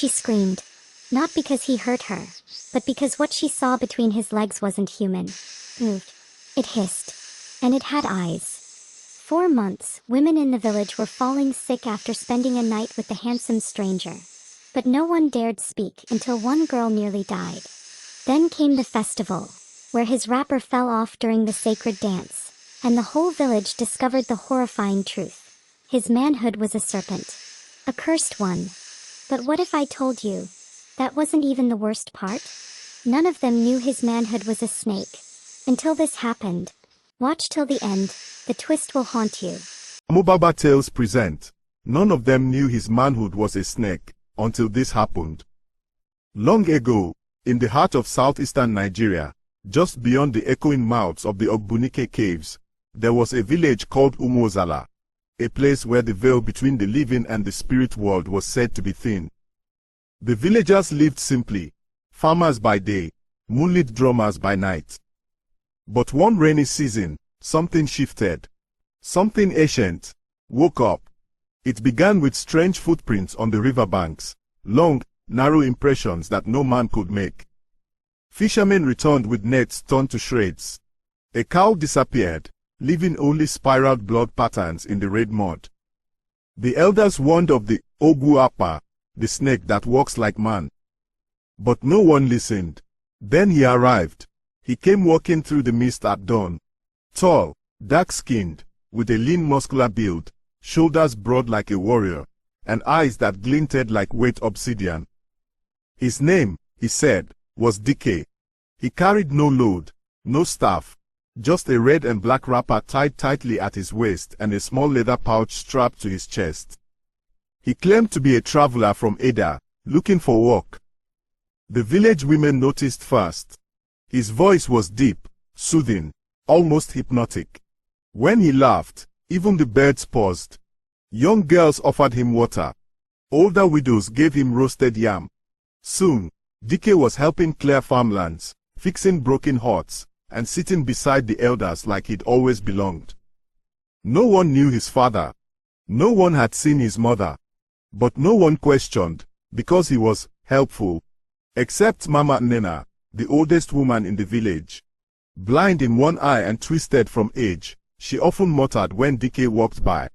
She screamed. Not because he hurt her, but because what she saw between his legs wasn't human. Moved. It hissed. And it had eyes. 4 months, women in the village were falling sick after spending a night with the handsome stranger. But no one dared speak until one girl nearly died. Then came the festival, where his wrapper fell off during the sacred dance, and the whole village discovered the horrifying truth. His manhood was a serpent. A cursed one. But what if I told you? That wasn't even the worst part? None of them knew his manhood was a snake. Until this happened. Watch till the end, the twist will haunt you. Mobaba Tales present. None of them knew his manhood was a snake, until this happened. Long ago, in the heart of southeastern Nigeria, just beyond the echoing mouths of the Umu-Eke caves, there was a village called Umu-Eke, a place where the veil between the living and the spirit world was said to be thin. The villagers lived simply, farmers by day, moonlit drummers by night. But one rainy season, something shifted. Something ancient woke up. It began with strange footprints on the riverbanks, long, narrow impressions that no man could make. Fishermen returned with nets torn to shreds. A cow disappeared, leaving only spiraled blood patterns in the red mud. The elders warned of the Ogu-Apa, the snake that walks like man. But no one listened. Then he arrived. He came walking through the mist at dawn. Tall, dark-skinned, with a lean muscular build, shoulders broad like a warrior, and eyes that glinted like wet obsidian. His name, he said, was Dike. He carried no load, no staff, just a red and black wrapper tied tightly at his waist and a small leather pouch strapped to his chest. He claimed to be a traveler from Ada, looking for work. The village women noticed first. His voice was deep, soothing, almost hypnotic. When he laughed, even the birds paused. Young girls offered him water. Older widows gave him roasted yam. Soon, Dike was helping clear farmlands, fixing broken huts, and sitting beside the elders like he'd always belonged. No one knew his father. No one had seen his mother. But no one questioned, because he was helpful. Except Mama Nena, the oldest woman in the village. Blind in one eye and twisted from age, she often muttered when Dike walked by.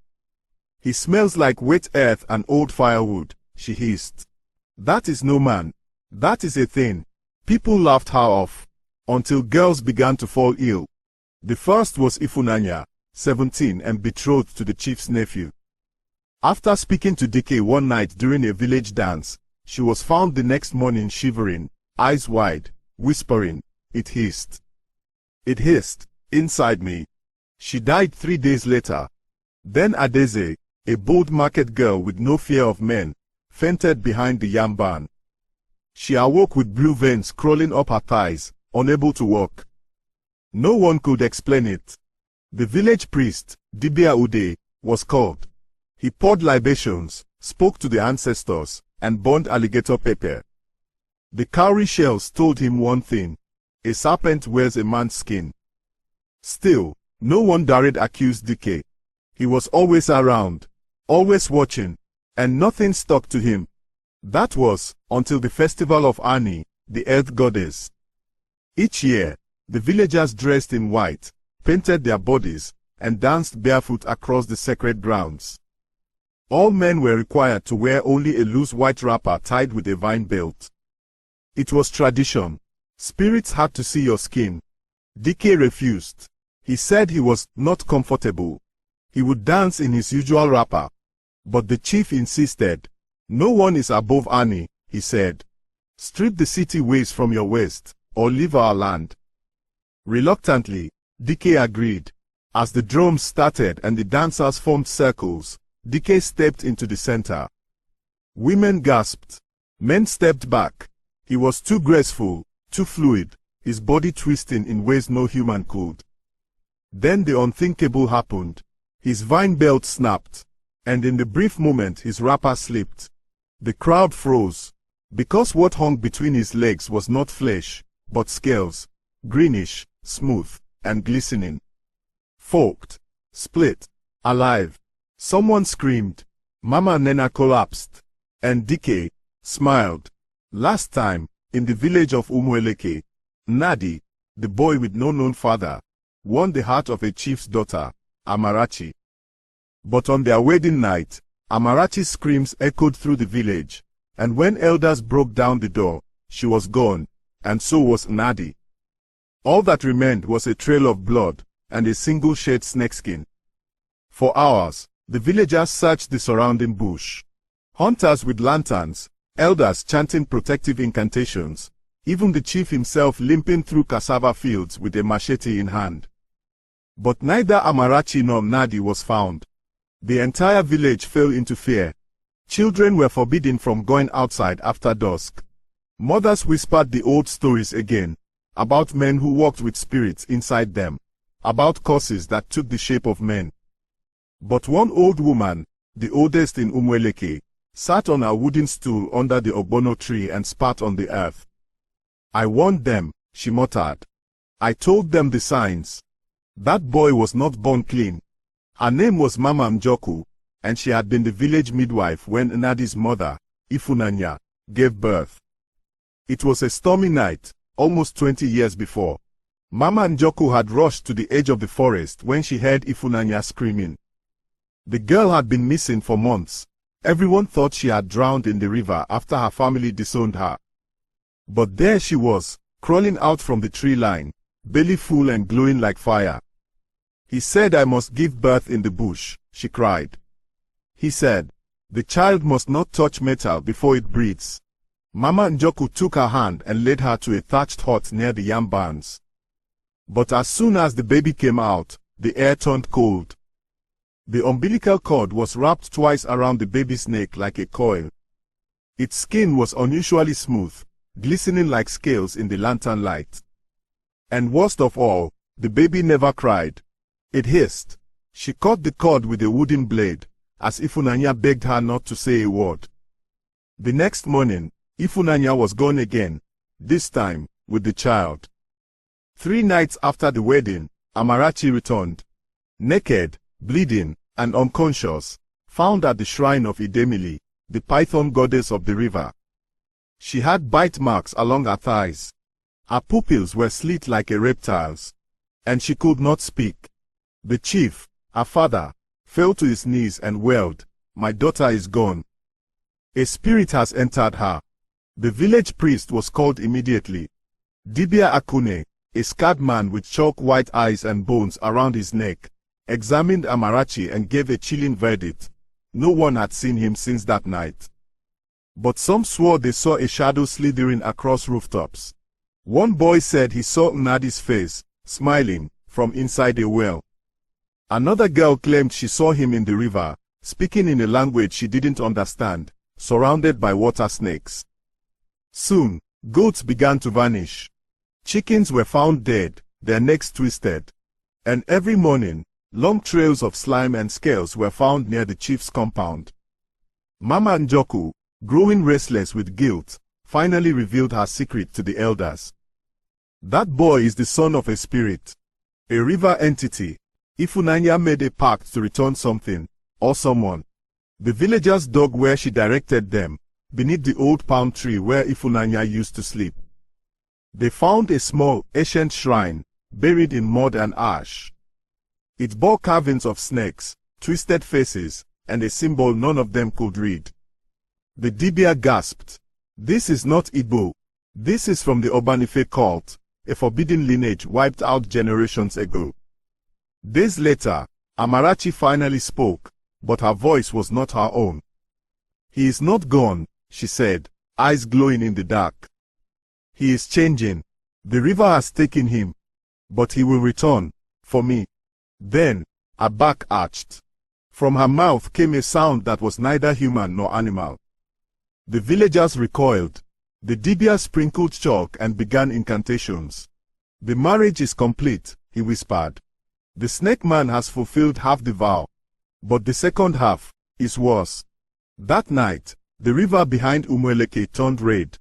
"He smells like wet earth and old firewood," she hissed. "That is no man. That is a thing." People laughed her off, until girls began to fall ill. The first was Ifunanya, 17 and betrothed to the chief's nephew. After speaking to Dike one night during a village dance, she was found the next morning shivering, eyes wide, whispering, "It hissed. It hissed, inside me." She died 3 days later. Then Adeze, a bold market girl with no fear of men, fainted behind the yam barn. She awoke with blue veins crawling up her thighs, unable to walk. No one could explain it. The village priest, Dibia Ude, was called. He poured libations, spoke to the ancestors, and burned alligator pepper. The cowrie shells told him one thing: a serpent wears a man's skin. Still, no one dared accuse Dike. He was always around, always watching, and nothing stuck to him. That was, until the festival of Ani, the earth goddess. Each year, the villagers dressed in white, painted their bodies, and danced barefoot across the sacred grounds. All men were required to wear only a loose white wrapper tied with a vine belt. It was tradition. Spirits had to see your skin. Dike refused. He said he was not comfortable. He would dance in his usual wrapper. But the chief insisted. "No one is above Ani," he said. "Strip the city ways from your waist, or leave our land." Reluctantly, Dike agreed. As the drums started and the dancers formed circles, Dike stepped into the center. Women gasped. Men stepped back. He was too graceful, too fluid, his body twisting in ways no human could. Then the unthinkable happened. His vine belt snapped, and in the brief moment his wrapper slipped. The crowd froze, because what hung between his legs was not flesh, but scales, greenish, smooth, and glistening. Forked, split, alive. Someone screamed. Mama Nena collapsed, and Dike, smiled. Last time, in the village of Umu-Eke, Nnadi, the boy with no known father, won the heart of a chief's daughter, Amarachi. But on their wedding night, Amarachi's screams echoed through the village, and when elders broke down the door, she was gone, and so was Nnadi. All that remained was a trail of blood and a single shed snakeskin. For hours, the villagers searched the surrounding bush. Hunters with lanterns, elders chanting protective incantations, even the chief himself limping through cassava fields with a machete in hand. But neither Amarachi nor Nnadi was found. The entire village fell into fear. Children were forbidden from going outside after dusk. Mothers whispered the old stories again, about men who walked with spirits inside them, about curses that took the shape of men. But one old woman, the oldest in Umu-Eke, sat on a wooden stool under the ogbono tree and spat on the earth. "I warned them," she muttered. "I told them the signs. That boy was not born clean." Her name was Mama Njoku, and she had been the village midwife when Nnadi's mother, Ifunanya, gave birth. It was a stormy night, almost 20 years before. Mama Njoku had rushed to the edge of the forest when she heard Ifunanya screaming. The girl had been missing for months. Everyone thought she had drowned in the river after her family disowned her. But there she was, crawling out from the tree line, belly full and glowing like fire. "He said I must give birth in the bush," she cried. "He said, the child must not touch metal before it breathes." Mama Njoku took her hand and led her to a thatched hut near the yam barns. But as soon as the baby came out, the air turned cold. The umbilical cord was wrapped twice around the baby's neck like a coil. Its skin was unusually smooth, glistening like scales in the lantern light. And worst of all, the baby never cried. It hissed. She cut the cord with a wooden blade, as Ifunanya begged her not to say a word. The next morning, Ifunanya was gone again, this time with the child. 3 nights after the wedding, Amarachi returned, naked, bleeding, and unconscious, found at the shrine of Idemili, the python goddess of the river. She had bite marks along her thighs. Her pupils were slit like a reptile's, and she could not speak. The chief, her father, fell to his knees and wailed, "My daughter is gone. A spirit has entered her." The village priest was called immediately. Dibia Akune, a scarred man with chalk white eyes and bones around his neck, examined Amarachi and gave a chilling verdict. No one had seen him since that night. But some swore they saw a shadow slithering across rooftops. One boy said he saw Nnadi's face, smiling, from inside a well. Another girl claimed she saw him in the river, speaking in a language she didn't understand, surrounded by water snakes. Soon, goats began to vanish. Chickens were found dead, their necks twisted. And every morning, long trails of slime and scales were found near the chief's compound. Mama Njoku, growing restless with guilt, finally revealed her secret to the elders. That boy is the son of a spirit, a river entity. Ifunanya made a pact to return something, or someone. The villagers dug where she directed them, beneath the old palm tree where Ifunanya used to sleep. They found a small, ancient shrine, buried in mud and ash. It bore carvings of snakes, twisted faces, and a symbol none of them could read. The Dibia gasped. "This is not Igbo. This is from the Obanife cult, a forbidden lineage wiped out generations ago." Days later, Amarachi finally spoke, but her voice was not her own. "He is not gone," she said, eyes glowing in the dark. "He is changing. The river has taken him. But he will return, for me." Then, her back arched. From her mouth came a sound that was neither human nor animal. The villagers recoiled. The Dibia sprinkled chalk and began incantations. "The marriage is complete," he whispered. "The snake man has fulfilled half the vow. But the second half is worse." That night, the river behind Umu-Eke turned red.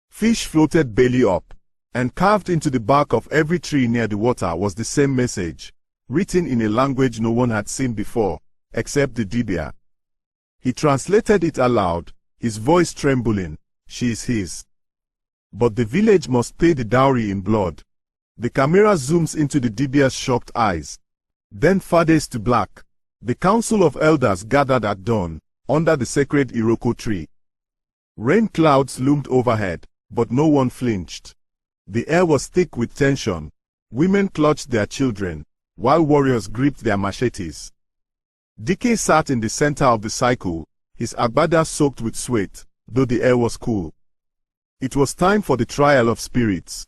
Fish floated belly up, and carved into the bark of every tree near the water was the same message, written in a language no one had seen before, except the Dibia. He translated it aloud, his voice trembling, she is his. But the village must pay the dowry in blood. The camera zooms into the Dibia's shocked eyes. Then fades to black. The council of elders gathered at dawn, under the sacred Iroko tree. Rain clouds loomed overhead, but no one flinched. The air was thick with tension. Women clutched their children, while warriors gripped their machetes. Dike sat in the center of the cycle, his agbada soaked with sweat, though the air was cool. It was time for the trial of spirits.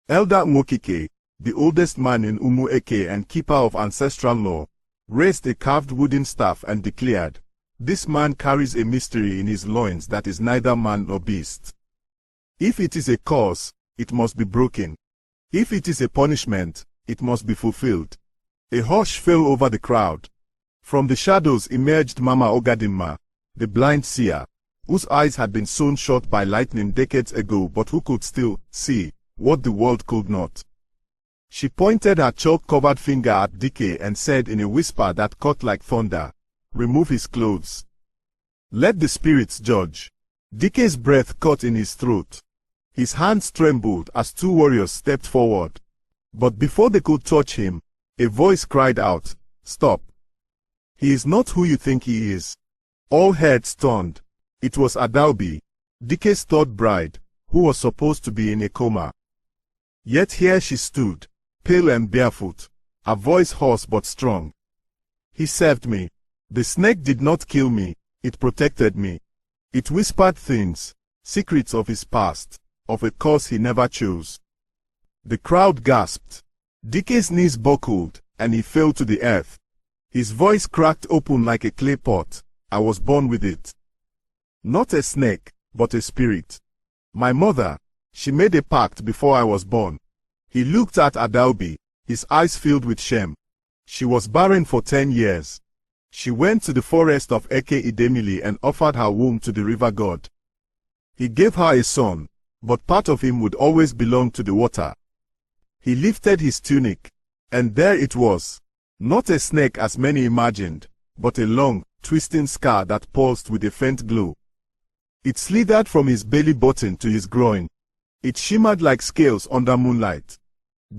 Elder Umu-Eke, the oldest man in Umu-Eke and keeper of ancestral law, raised a carved wooden staff and declared, "This man carries a mystery in his loins that is neither man nor beast. If it is a curse, it must be broken. If it is a punishment, it must be fulfilled." A hush fell over the crowd. From the shadows emerged Mama Ogadimma, the blind seer, whose eyes had been sewn shut by lightning decades ago but who could still see what the world could not. She pointed her chalk-covered finger at Dike and said in a whisper that cut like thunder, "Remove his clothes. Let the spirits judge." Dike's breath caught in his throat. His hands trembled as two warriors stepped forward. But before they could touch him, a voice cried out, "Stop. He is not who you think he is." All heads turned. It was Adaubi, Dike's third bride, who was supposed to be in a coma. Yet here she stood, pale and barefoot, her voice hoarse but strong. "He saved me. The snake did not kill me, it protected me. It whispered things, secrets of his past, of a cause he never chose." The crowd gasped. Dike's knees buckled, and he fell to the earth. His voice cracked open like a clay pot. "I was born with it. Not a snake, but a spirit. My mother, she made a pact before I was born." He looked at Adaubi, his eyes filled with shame. She was barren for 10 years. She went to the forest of Eke Idemili and offered her womb to the river god. He gave her a son, but part of him would always belong to the water. He lifted his tunic, and there it was. Not a snake as many imagined, but a long, twisting scar that pulsed with a faint glow. It slithered from his belly button to his groin. It shimmered like scales under moonlight.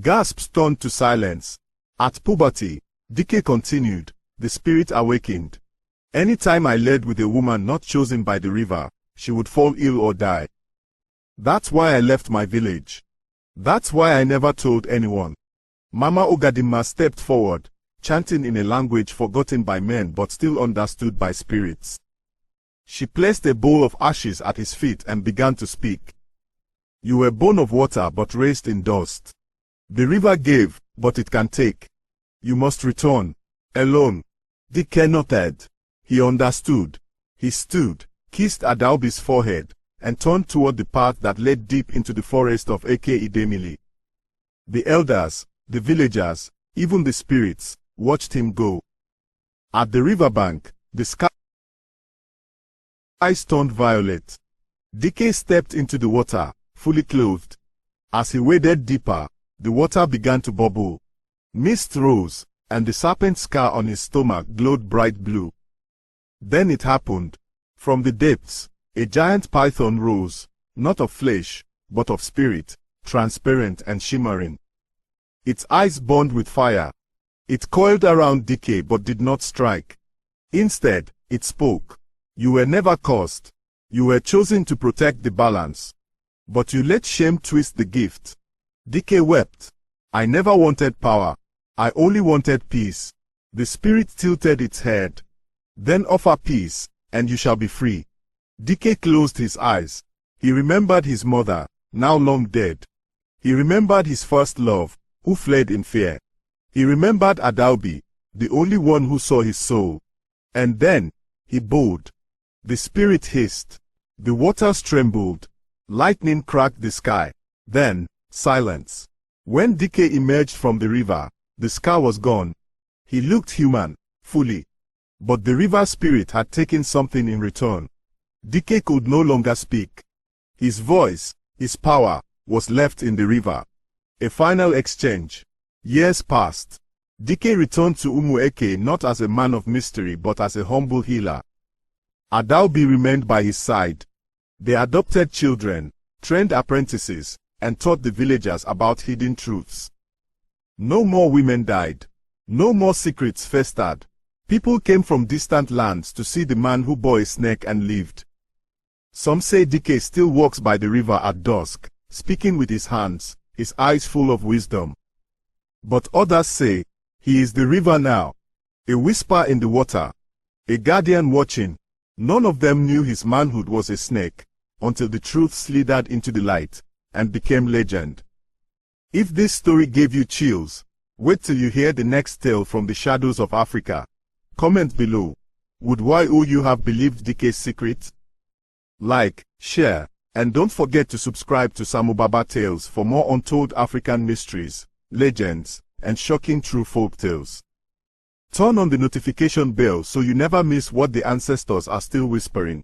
Gasps turned to silence. At puberty, Dike continued, the spirit awakened. "Anytime I led with a woman not chosen by the river, she would fall ill or die. That's why I left my village. That's why I never told anyone." Mama Ogadimma stepped forward, chanting in a language forgotten by men but still understood by spirits. She placed a bowl of ashes at his feet and began to speak. "You were born of water but raised in dust. The river gave, but it can take. You must return. Alone." Dike nodded. He understood. He stood, kissed Adaubi's forehead, and turned toward the path that led deep into the forest of Eke Idemili. The elders, the villagers, even the spirits, watched him go. At the riverbank, the sky turned violet. Dike stepped into the water, fully clothed. As he waded deeper, the water began to bubble. Mist rose, and the serpent scar on his stomach glowed bright blue. Then it happened. From the depths, a giant python rose, not of flesh, but of spirit, transparent and shimmering. Its eyes burned with fire. It coiled around Dike but did not strike. Instead, it spoke. "You were never cursed. You were chosen to protect the balance. But you let shame twist the gift." Dike wept. "I never wanted power. I only wanted peace." The spirit tilted its head. "Then offer peace, and you shall be free." Dike closed his eyes. He remembered his mother, now long dead. He remembered his first love, who fled in fear. He remembered Adaubi, the only one who saw his soul. And then, he bowed. The spirit hissed. The waters trembled. Lightning cracked the sky. Then, silence. When Dike emerged from the river, the scar was gone. He looked human, fully. But the river spirit had taken something in return. Dike could no longer speak. His voice, his power, was left in the river. A final exchange. Years passed. Dike returned to Umu-Eke not as a man of mystery but as a humble healer. Adaubi remained by his side. They adopted children, trained apprentices, and taught the villagers about hidden truths. No more women died. No more secrets festered. People came from distant lands to see the man who bore a snake and lived. Some say Eke still walks by the river at dusk, speaking with his hands, his eyes full of wisdom. But others say, he is the river now, a whisper in the water, a guardian watching. None of them knew his manhood was a snake, until the truth slithered into the light, and became legend. If this story gave you chills, wait till you hear the next tale from the shadows of Africa. Comment below. Would you have believed Ike's secret? Like, share, and don't forget to subscribe to Samubaba Tales for more untold African mysteries, legends, and shocking true folk tales. Turn on the notification bell so you never miss what the ancestors are still whispering.